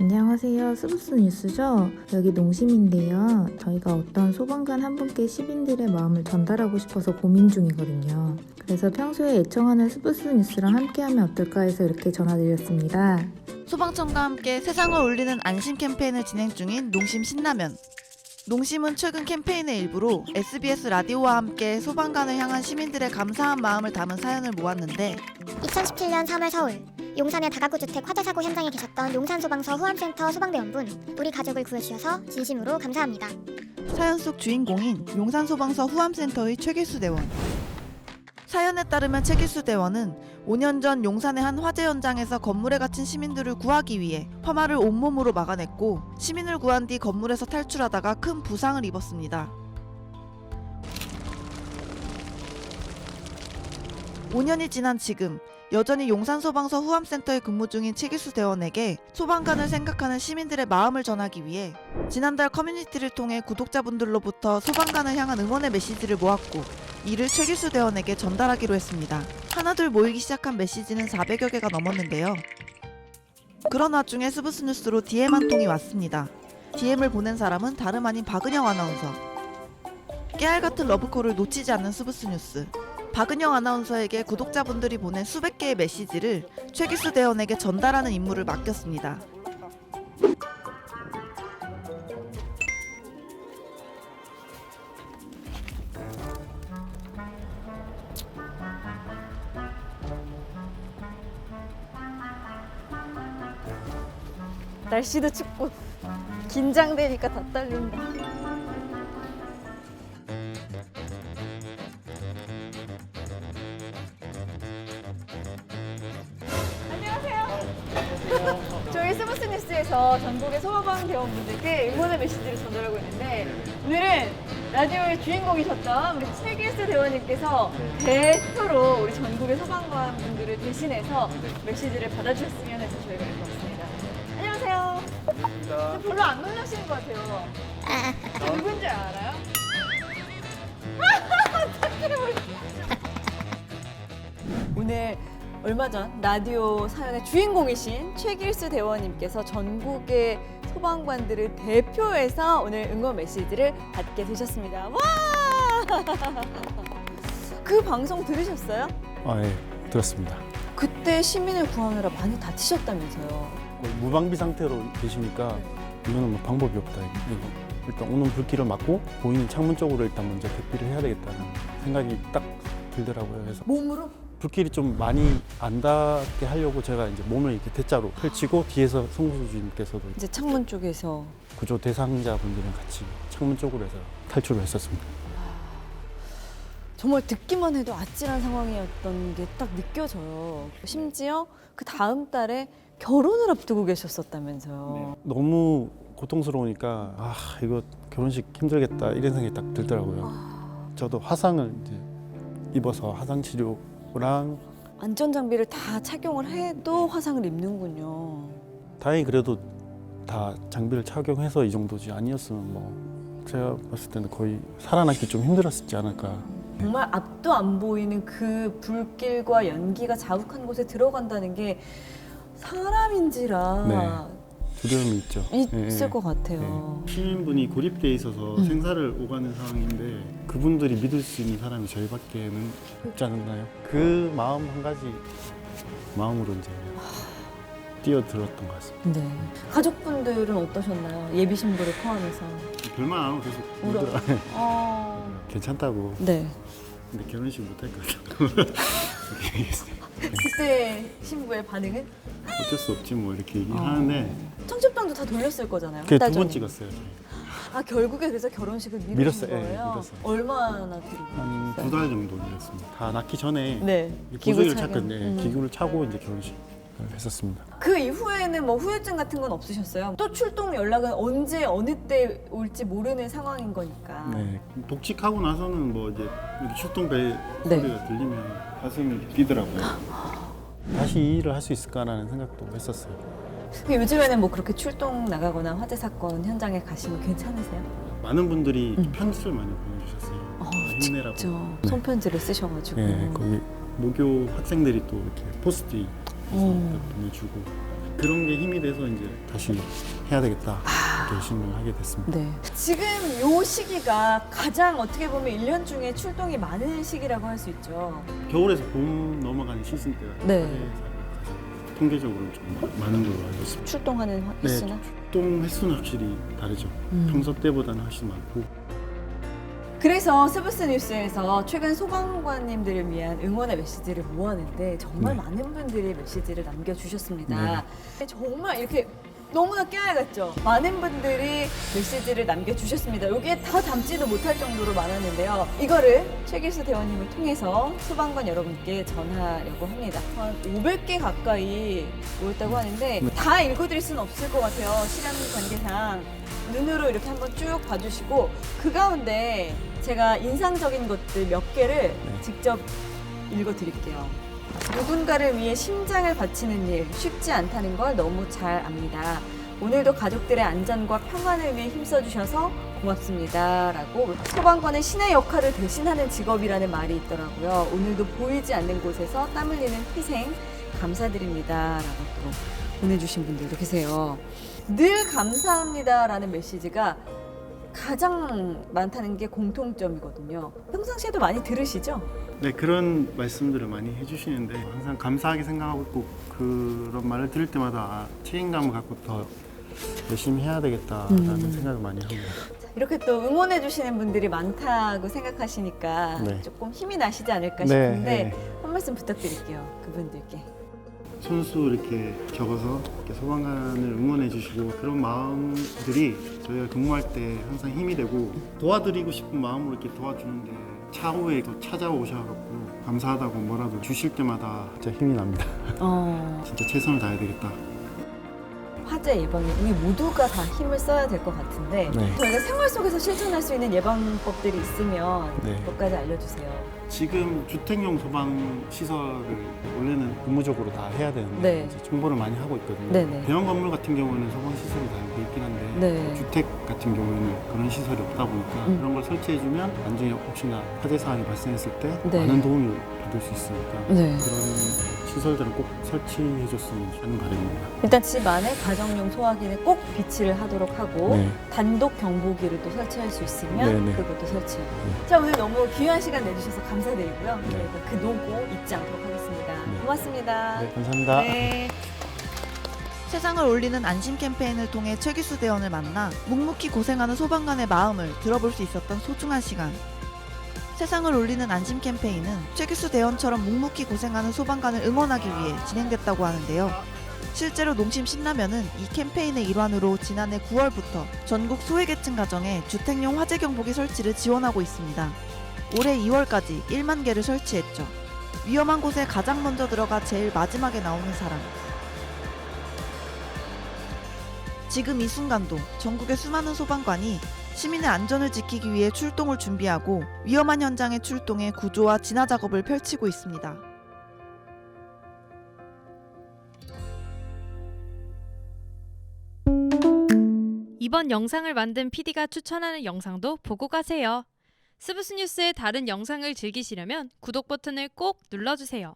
안녕하세요. 스브스 뉴스죠? 여기 농심인데요. 저희가 어떤 소방관 한 분께 시민들의 마음을 전달하고 싶어서 고민 중이거든요. 그래서 평소에 애청하는 스브스 뉴스랑 함께하면 어떨까 해서 이렇게 전화드렸습니다. 소방청과 함께 세상을 울리는 안심 캠페인을 진행 중인 농심 신라면. 농심은 최근 캠페인의 일부로 SBS 라디오와 함께 소방관을 향한 시민들의 감사한 마음을 담은 사연을 모았는데 2017년 3월 서울 용산의 다가구 주택 화재 사고 현장에 계셨던 용산소방서 후암센터 소방대원분, 우리 가족을 구해주셔서 진심으로 감사합니다. 사연 속 주인공인 용산소방서 후암센터의 최길수 대원. 사연에 따르면 최길수 대원은 5년 전 용산의 한 화재 현장에서 건물에 갇힌 시민들을 구하기 위해 화마를 온몸으로 막아냈고 시민을 구한 뒤 건물에서 탈출하다가 큰 부상을 입었습니다. 5년이 지난 지금 여전히 용산소방서 후암센터에 근무 중인 최길수 대원에게 소방관을 생각하는 시민들의 마음을 전하기 위해 지난달 커뮤니티를 통해 구독자분들로부터 소방관을 향한 응원의 메시지를 모았고 이를 최길수 대원에게 전달하기로 했습니다. 하나둘 모이기 시작한 메시지는 400여 개가 넘었는데요. 그런 와중에 스브스 뉴스로 DM 한 통이 왔습니다. DM을 보낸 사람은 다름 아닌 박은영 아나운서. 깨알같은 러브콜을 놓치지 않는 스브스 뉴스. 박은영 아나운서에게 구독자분들이 보낸 수백 개의 메시지를 최길수 대원에게 전달하는 임무를 맡겼습니다. 날씨도 춥고 긴장되니까 다 떨린다. 저희 스브스 뉴스에서 전국의 소방 대원분들께 응원의 메시지를 전달하고 있는데 오늘은 라디오의 주인공이셨던 우리 최길수 대원님께서 대표로 우리 전국의 소방관분들을 대신해서 메시지를 받아주셨으면 해서 저희가 이렇게 왔습니다. 안녕하세요. 반갑습니다. 별로 안 놀라시는 것 같아요. 누군지 알아요? 오늘 얼마 전 라디오 사연의 주인공이신 최길수 대원님께서 전국의 소방관들을 대표해서 오늘 응원 메시지를 받게 되셨습니다. 와! 그 방송 들으셨어요? 예, 들었습니다. 그때 시민을 구하느라 많이 다치셨다면서요. 거의 무방비 상태로 계시니까 이거는 뭐 방법이 없다. 이거. 일단 오는 불길을 막고 보이는 창문 쪽으로 일단 먼저 대피를 해야 되겠다는 생각이 딱 들더라고요. 그래서 몸으로? 불길이 좀 많이 안 닿게 하려고 제가 이제 몸을 이렇게 대자로 펼치고 뒤에서 송수주님께서도 이제 창문 쪽에서 구조 대상자분들이랑 같이 창문 쪽으로 해서 탈출을 했었습니다. 정말 듣기만 해도 아찔한 상황이었던 게 딱 느껴져요. 심지어 그 다음 달에 결혼을 앞두고 계셨었다면서요. 너무 고통스러우니까 이거 결혼식 힘들겠다 이런 생각이 딱 들더라고요. 저도 화상을 이제 입어서 화상 치료랑 안전장비를 다 착용을 해도 화상을 입는군요. 다행히 그래도 다 장비를 착용해서 이 정도지 아니었으면 뭐 제가 봤을 때는 거의 살아남기 좀 힘들었지 않을까. 정말 앞도 안 보이는 그 불길과 연기가 자욱한 곳에 들어간다는 게 사람인지라 네. 두려움이 있죠. 있을 것 같아요. 시민분이 고립돼 있어서 생사를 오가는 상황인데 그분들이 믿을 수 있는 사람이 저희밖에는 없지 않나요? 그 마음 한 가지 마음으로 이제 뛰어들었던 것 같습니다. 네. 가족분들은 어떠셨나요? 예비 신부를 포함해서. 별말 안 하고 계속 울어. 울더라. 괜찮다고. 네. 근데 결혼식 못 할 것 같다고 그렇게 얘기했어요. 그때 신부의 반응은? 어쩔 수 없지 뭐 이렇게 얘기하는데 청첩장도 다 돌렸을 거잖아요. 그게 한 달 두 번 전에. 찍었어요. 아 결국에 그래서 결혼식을 미루신 미뤘어요. 예, 거예요? 미뤘어요. 얼마나 뒤로? 한 2달 정도 밀렸습니다. 다 낳기 전에 네. 보조기를 착용. 찾거든요. 기구를 차고 이제 결혼식을 했었습니다. 그 이후에는 뭐 후유증 같은 건 없으셨어요? 또 출동 연락은 언제 어느 때 올지 모르는 상황인 거니까. 네. 독직하고 나서는 뭐 이제 이렇게 출동벨 네. 소리가 들리면 가슴이 뛰더라고요. 다시 이 일을 할 수 있을까라는 생각도 했었어요. 요즘에는 뭐 그렇게 출동 나가거나 화재 사건 현장에 가시면 괜찮으세요? 많은 분들이 편지를 많이 보내주셨어요. 힘내라고. 직접 네. 손편지를 쓰셔가지고. 네, 거기 노교 학생들이 또 이렇게 포스트잇 딱 보내주고 그런 게 힘이 돼서 이제 다시 해야 되겠다 결심을 하게 됐습니다. 네. 지금 요 시기가 가장 어떻게 보면 1년 중에 출동이 많은 시기라고 할 수 있죠. 겨울에서 봄 넘어가는 시즌 때가 네. 가장 통계적으로 좀 많은 걸로 알고 있습니다. 출동하는 횟수나? 출동 횟수는 확실히 다르죠. 평소 때보다는 훨씬 많고. 그래서 스브스 뉴스에서 최근 소방관님들을 위한 응원의 메시지를 모았는데 정말 네. 많은 분들이 메시지를 남겨주셨습니다. 정말 이렇게 너무나 깨알같죠? 많은 분들이 메시지를 남겨주셨습니다. 여기에 다 담지도 못할 정도로 많았는데요. 이거를 최길수 대원님을 통해서 소방관 여러분께 전하려고 합니다. 한 500개 가까이 모였다고 하는데 다 읽어드릴 수는 없을 것 같아요. 시간 관계상. 눈으로 이렇게 한번 쭉 봐주시고 그 가운데 제가 인상적인 것들 몇 개를 직접 읽어드릴게요. 누군가를 위해 심장을 바치는 일 쉽지 않다는 걸 너무 잘 압니다. 오늘도 가족들의 안전과 평안을 위해 힘써주셔서 고맙습니다. 라고 소방관은 신의 역할을 대신하는 직업이라는 말이 있더라고요. 오늘도 보이지 않는 곳에서 땀 흘리는 희생 감사드립니다. 라고 또 보내주신 분들도 계세요. 늘 감사합니다라는 메시지가 가장 많다는 게 공통점이거든요. 평상시에도 많이 들으시죠? 네, 그런 말씀들을 많이 해주시는데 항상 감사하게 생각하고 있고 그런 말을 들을 때마다 책임감을 갖고 더 열심히 해야 되겠다라는 생각을 많이 합니다. 이렇게 또 응원해 주시는 분들이 많다고 생각하시니까 네. 조금 힘이 나시지 않을까 네, 싶은데 네. 한 말씀 부탁드릴게요. 그분들께. 손수 이렇게 적어서 이렇게 소방관을 응원해 주시고 그런 마음들이 저희가 근무할 때 항상 힘이 되고 도와드리고 싶은 마음으로 이렇게 도와주는데 차후에 또 찾아오셔서 감사하다고 뭐라도 주실 때마다 진짜 힘이 납니다. 진짜 최선을 다해야 되겠다. 화재 예방에 우리 모두가 다 힘을 써야 될 것 같은데 네. 저희가 생활 속에서 실천할 수 있는 예방법들이 있으면 네. 몇 가지 알려주세요. 지금 주택용 소방 시설을 원래는 의무적으로 다 해야 되는데 네. 이제 정보를 많이 하고 있거든요. 네네. 대형 건물 같은 경우에는 소방 시설이 다 돼 있긴 한데 네. 주택 같은 경우에는 그런 시설이 없다 보니까 그런 걸 설치해주면 나중에 혹시나 화재 사항이 발생했을 때 네. 많은 도움을 받을 수 있으니까 네. 그런 시설들은 꼭 설치해줬으면 하는 바람입니다. 일단 집 안에 가정용 소화기는 꼭 비치를 하도록 하고 네. 단독 경보기를 또 설치할 수 있으면 네네. 그것도 설치하고. 자, 오늘 너무 귀한 시간 내주셔서 감사드리고요. 네. 저희가 그 노고 잊지 않도록 하겠습니다. 네. 고맙습니다. 네, 감사합니다. 네. 세상을 올리는 안심 캠페인을 통해 최길수 대원을 만나 묵묵히 고생하는 소방관의 마음을 들어볼 수 있었던 소중한 시간. 세상을 올리는 안심 캠페인은 최길수 대원처럼 묵묵히 고생하는 소방관을 응원하기 위해 진행됐다고 하는데요. 실제로 농심 신라면은 이 캠페인의 일환으로 지난해 9월부터 전국 소외계층 가정에 주택용 화재 경보기 설치를 지원하고 있습니다. 올해 2월까지 1만 개를 설치했죠. 위험한 곳에 가장 먼저 들어가 제일 마지막에 나오는 사람. 지금 이 순간도 전국의 수많은 소방관이 시민의 안전을 지키기 위해 출동을 준비하고 위험한 현장에 출동해 구조와 진화 작업을 펼치고 있습니다. 이번 영상을 만든 PD가 추천하는 영상도 보고 가세요. 스브스 뉴스의 다른 영상을 즐기시려면 구독 버튼을 꼭 눌러주세요.